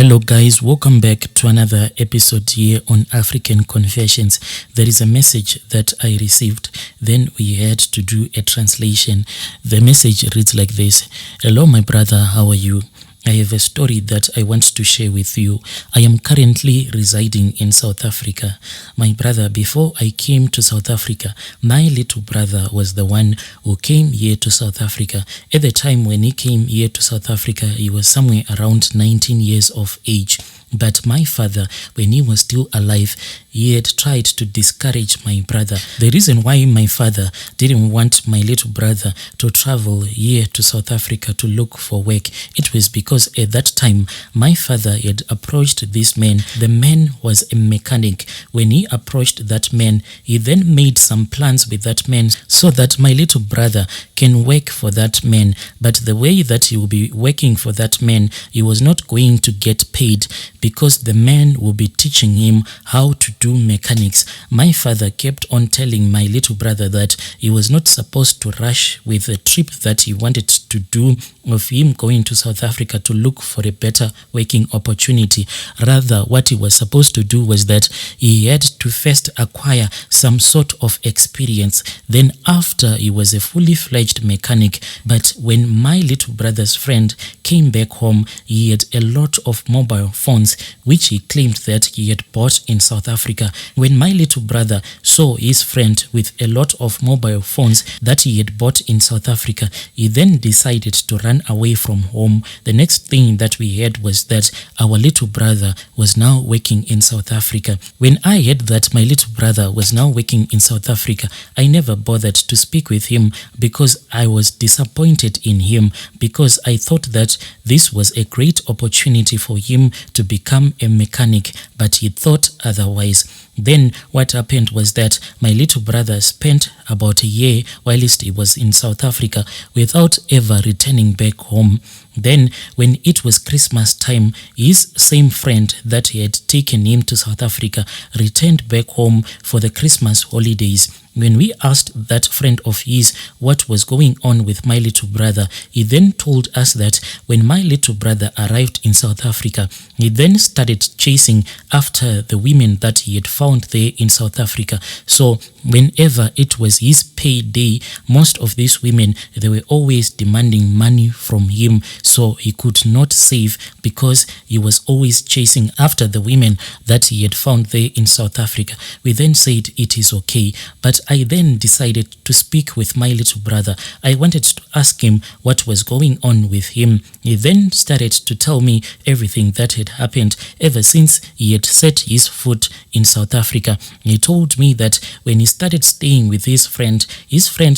Hello guys, welcome back to another episode here on African Confessions. There is a message that I received, then we had to do a translation. The message reads like this. Hello my brother, how are you? I have a story that I want to share with you. I am currently residing in South Africa. My brother, before I came to South Africa, my little brother was the one who came here to South Africa. At the time when he came here to South Africa, he was somewhere around 19 years of age. But my father, when he was still alive, he had tried to discourage my brother. The reason why my father didn't want my little brother to travel here to South Africa to look for work, it was because at that time, my father had approached this man. The man was a mechanic. When he approached that man, he then made some plans with that man so that my little brother can work for that man. But the way that he will be working for that man, he was not going to get paid, because the man will be teaching him how to do mechanics. My father kept on telling my little brother that he was not supposed to rush with the trip that he wanted to do of him going to South Africa to look for a better working opportunity. Rather, what he was supposed to do was that he had to first acquire some sort of experience. Then after, he was a fully fledged mechanic. But when my little brother's friend came back home, he had a lot of mobile phones which he claimed that he had bought in South Africa. When my little brother saw his friend with a lot of mobile phones that he had bought in South Africa, he then decided to run away from home. The next thing that we heard was that our little brother was now working in South Africa. When I heard that my little brother was now working in South Africa, I never bothered to speak with him because I was disappointed in him, because I thought that this was a great opportunity for him to become a mechanic, but he thought otherwise. Then what happened was that my little brother spent about a year whilst he was in South Africa without ever returning back home. Then when it was Christmas time, his same friend that he had taken him to South Africa returned back home for the Christmas holidays. When we asked that friend of his what was going on with my little brother, he then told us that when my little brother arrived in South Africa, he then started chasing after the women that he had found there in South Africa. So whenever it was his payday, most of these women, they were always demanding money from him, so he could not save because he was always chasing after the women that he had found there in South Africa. We then said it is okay, but I then decided to speak with my little brother. I wanted to ask him what was going on with him. He then started to tell me everything that had happened ever since he had set his foot in South Africa. He told me that when he started staying with his friend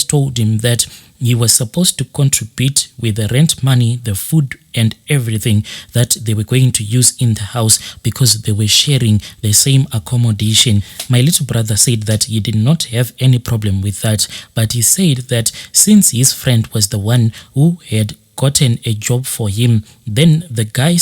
told him that he was supposed to contribute with the rent money, the food and everything that they were going to use in the house because they were sharing the same accommodation. My little brother said that he did not have any problem with that, but he said that since his friend was the one who had gotten a job for him, then the guy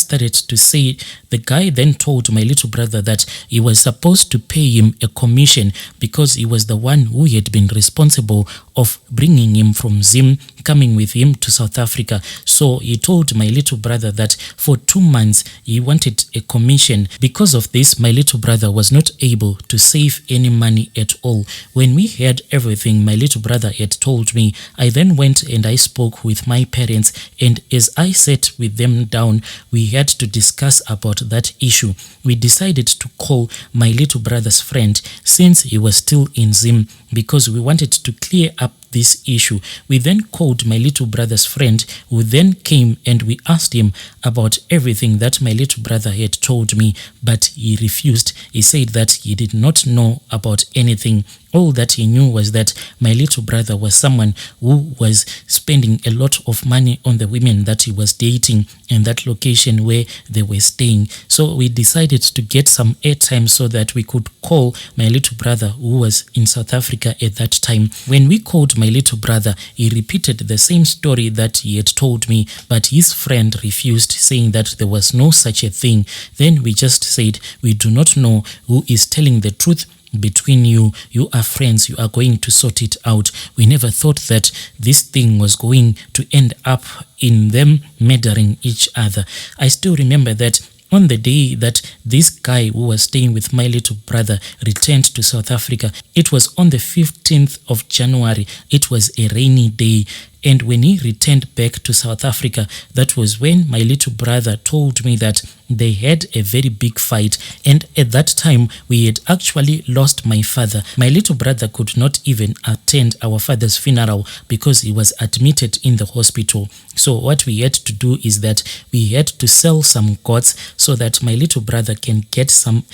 then told my little brother that he was supposed to pay him a commission because he was the one who had been responsible of bringing him from Zim, coming with him to South Africa. So he told my little brother that for 2 months he wanted a commission. Because of this, my little brother was not able to save any money at all. When we heard everything my little brother had told me, I then went and I spoke with my parents, and as I sat with them down, we had to discuss about that issue. We decided to call my little brother's friend since he was still in Zim because we wanted to clear up this issue. We then called my little brother's friend, who then came and we asked him about everything that my little brother had told me, but he refused. He said that he did not know about anything. All that he knew was that my little brother was someone who was spending a lot of money on the women that he was dating in that location where they were staying. So we decided to get some airtime so that we could call my little brother who was in South Africa at that time. When we called my little brother, he repeated the same story that he had told me, but his friend refused, saying that there was no such a thing. Then we just said, we do not know who is telling the truth between you. You are friends, you are going to sort it out. We never thought that this thing was going to end up in them murdering each other. I still remember that On the day that this guy who was staying with my little brother returned to South Africa, it was on the 15th of January. It was a rainy day. And when he returned back to South Africa, that was when my little brother told me that they had a very big fight. And at that time, we had actually lost my father. My little brother could not even attend our father's funeral because he was admitted in the hospital. So what we had to do is that we had to sell some goats so that my little brother could get some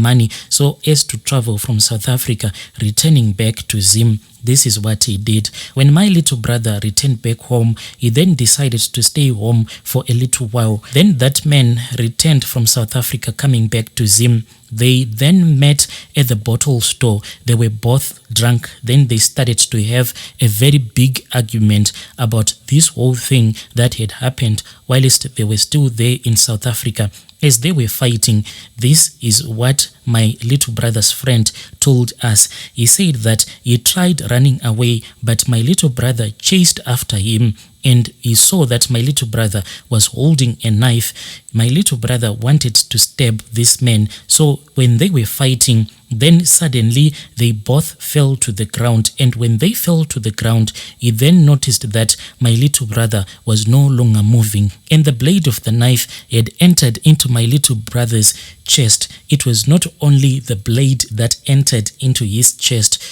money so as to travel from South Africa, returning back to Zim. This is what he did. When my little brother returned back home, he then decided to stay home for a little while. Then that man returned from South Africa, coming back to Zim. They then met at the bottle store. They were both drunk. Then they started to have a very big argument about this whole thing that had happened whilst they were still there in South Africa. As they were fighting, this is what my little brother's friend told us. He said that he tried running away, but my little brother chased after him, and he saw that my little brother was holding a knife. My little brother wanted to stab this man. So when they were fighting, then suddenly they both fell to the ground. And when they fell to the ground, he then noticed that my little brother was no longer moving. And the blade of the knife had entered into my little brother's chest. It was not only the blade that entered into his chest,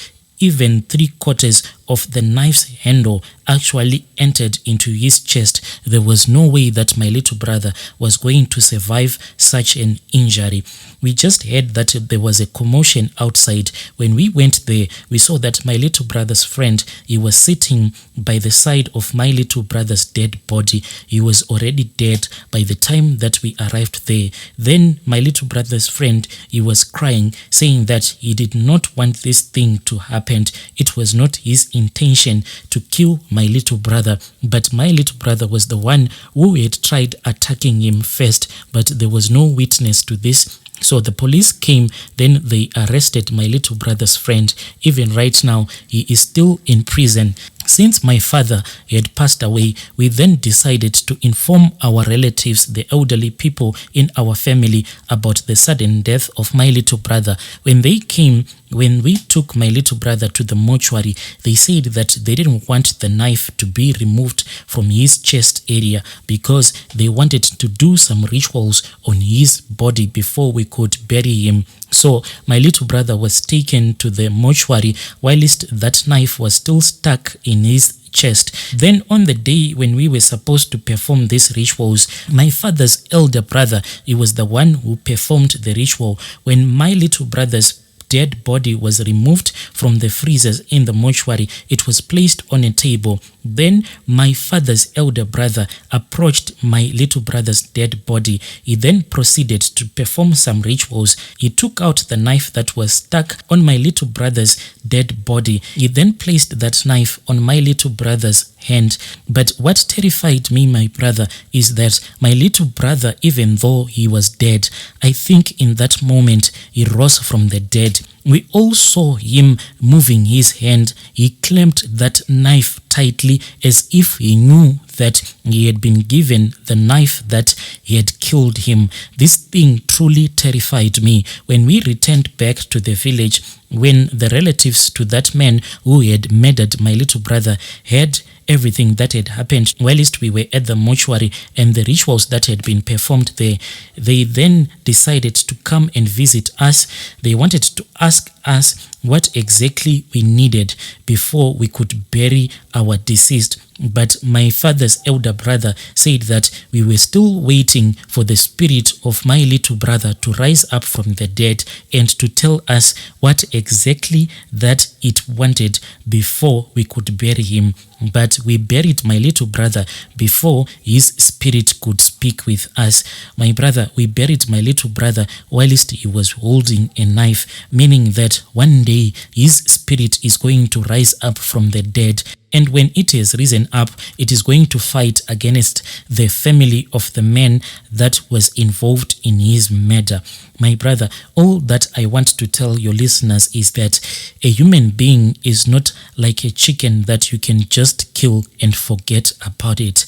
even 3/4 of the knife's handle actually entered into his chest. There was no way that my little brother was going to survive such an injury. We just heard that there was a commotion outside. When we went there, we saw that my little brother's friend, he was sitting by the side of my little brother's dead body. He was already dead by the time that we arrived there. Then my little brother's friend, he was crying, saying that he did not want this thing to happen. It was not his intention to kill my little brother, but my little brother was the one who had tried attacking him first, but there was no witness to this. So the police came, then they arrested my little brother's friend. Even right now, he is still in prison. Since my father had passed away, we then decided to inform our relatives, the elderly people in our family, about the sudden death of my little brother. When they came, when we took my little brother to the mortuary, they said that they didn't want the knife to be removed from his chest area because they wanted to do some rituals on his body before we could bury him. So my little brother was taken to the mortuary whilst that knife was still stuck in his chest. Then on the day when we were supposed to perform these rituals, my father's elder brother, he was the one who performed the ritual. When my little brother's dead body was removed from the freezers in the mortuary, it was placed on a table. Then my father's elder brother approached my little brother's dead body. He then proceeded to perform some rituals. He took out the knife that was stuck on my little brother's dead body. He then placed that knife on my little brother's hand. But what terrified me, my brother, is that my little brother, even though he was dead, I think in that moment he rose from the dead. We all saw him moving his hand. He clamped that knife tightly as if he knew that he had been given the knife that he had killed him. This thing truly terrified me. When we returned back to the village, when the relatives to that man who had murdered my little brother had everything that had happened whilst we were at the mortuary and the rituals that had been performed there, they then decided to come and visit us. They wanted to ask us what exactly we needed before we could bury our deceased. But my father's elder brother said that we were still waiting for the spirit of my little brother to rise up from the dead and to tell us what exactly that it wanted before we could bury him. But we buried my little brother before his spirit could speak with us. My brother, we buried my little brother whilst he was holding a knife, meaning that one day his spirit is going to rise up from the dead. And when it has risen up, it is going to fight against the family of the man that was involved in his murder. My brother, all that I want to tell your listeners is that a human being is not like a chicken that you can just kill and forget about it.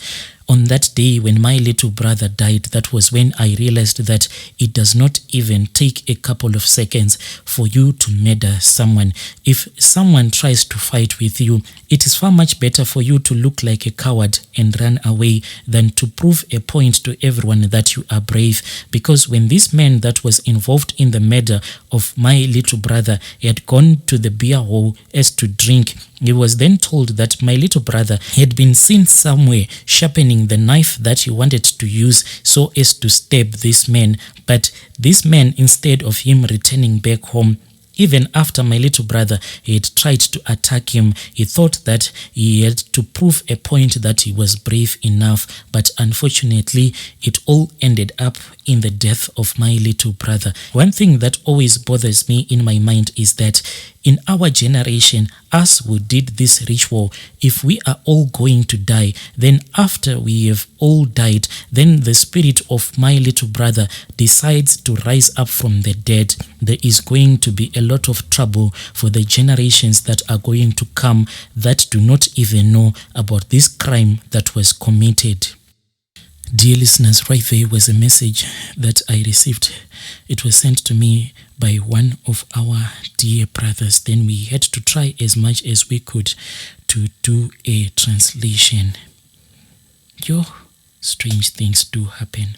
On that day when my little brother died, that was when I realized that it does not even take a couple of seconds for you to murder someone. If someone tries to fight with you, it is far much better for you to look like a coward and run away than to prove a point to everyone that you are brave. Because when this man that was involved in the murder of my little brother had gone to the beer hall as to drink, he was then told that my little brother had been seen somewhere sharpening the knife that he wanted to use so as to stab this man. But this man, instead of him returning back home, even after my little brother had tried to attack him, he thought that he had to prove a point that he was brave enough. But unfortunately, it all ended up in the death of my little brother. One thing that always bothers me in my mind is that in our generation, us who did this ritual, if we are all going to die, then after we have all died, then the spirit of my little brother decides to rise up from the dead. There is going to be a lot of trouble for the generations that are going to come that do not even know about this crime that was committed. Dear listeners, right there was a message that I received. It was sent to me by one of our dear brothers. Then we had to try as much as we could to do a translation. Strange things do happen